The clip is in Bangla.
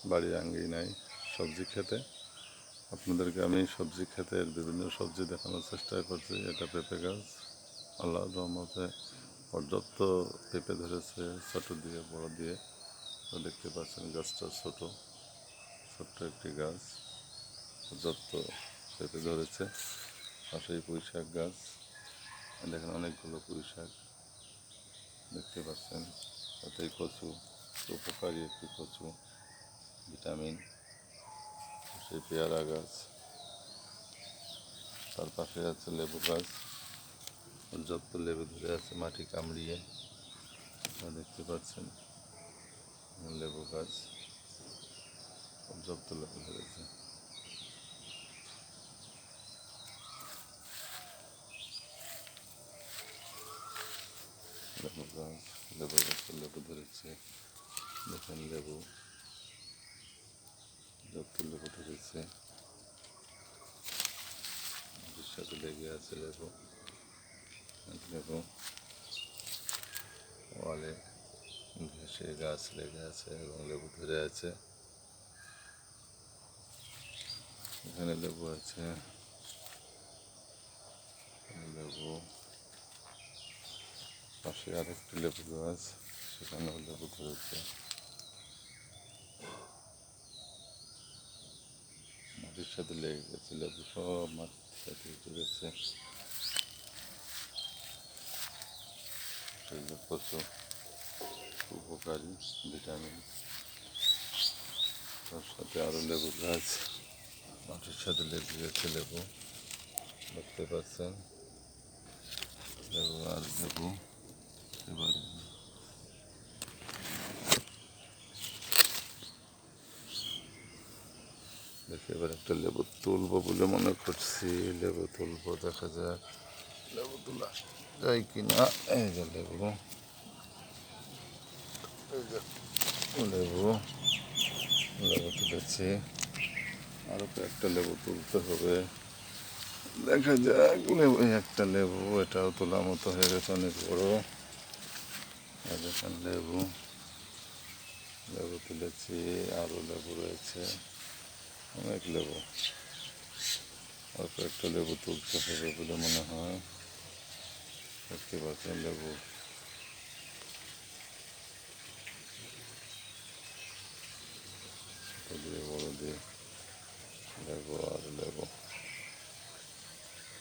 বাড়ির আঙ্গিনায় সবজি খেতে। আপনাদেরকে আমি সবজি ক্ষেতের বিভিন্ন সবজি দেখানোর চেষ্টা করছি। এটা পেঁপে গাছ, আল্লাহর রহমতে পর্যাপ্ত পেঁপে ধরেছে, ছোট দিয়ে বড় দিয়ে। তো দেখতে পাচ্ছেন গাছটা ছোট একটি গাছ, পর্যাপ্ত পেঁপে ধরেছে। পাশেই পুঁই শাক গাছ, দেখেন অনেকগুলো পুঁই শাক দেখতে পাচ্ছেন। তাতেই কচু, উপকারী একটি কচু, ভিটামিন। সেই পেয়ারা গাছ, তার পাশে আছে লেবু গাছ, পর্যাপ্ত লেবু ধরে আছে মাটি কামড়িয়ে, দেখতে পাচ্ছেন। লেবু গাছ পর্যাপ্ত লেবু ধরেছে। লেবু গাছ, লেবু গাছে লেবু ধরেছে, দেখেন লেবু, পর্যাপ্ত লেবু ধরেছে, মাটির সাথে লেগে আছে লেবু। লেবু ওয়ালে ঘেঁষে গাছ লেগে আছে এবং লেবু ধরে আছে। এখানে লেবু আছে, লেবু, পাশে আরেকটি লেবু গাছ, সেখানেও লেবু ধরেছে। মাটির সাথে লেগে গেছে লেবু, সব মাটির সাথে ধরেছে। সেগুলো প্রচুর উপকারী, ভিটামিন। তার সাথে আরও লেবু গাছ, মাটির সাথে লেগে গেছে লেবু, দেখতে পাচ্ছেন। লেবু আর লেবু এবারে দেখে এবার একটা লেবু তুলবো বলে মনে করছি। লেবু তুলবো, দেখা যাক লেবু তোলা যায় কি না। এই যে লেবু, এই যে লেবু, লেবু তুলেছি। আরও কয়েকটা লেবু তুলতে হবে, দেখা যাক। লেবু, একটা লেবু, এটাও তোলার মতো হয়ে গেছে, অনেক বড়। দেখেন লেবু, লেবু তুলেছি, আরও লেবু রয়েছে, অনেক লেবু। আর কয়েকটা লেবু তুলতে হবে বলে মনে হয়। দেখতে পাচ্ছেন লেবু, ছোটো দিয়ে বড় দিয়ে লেবু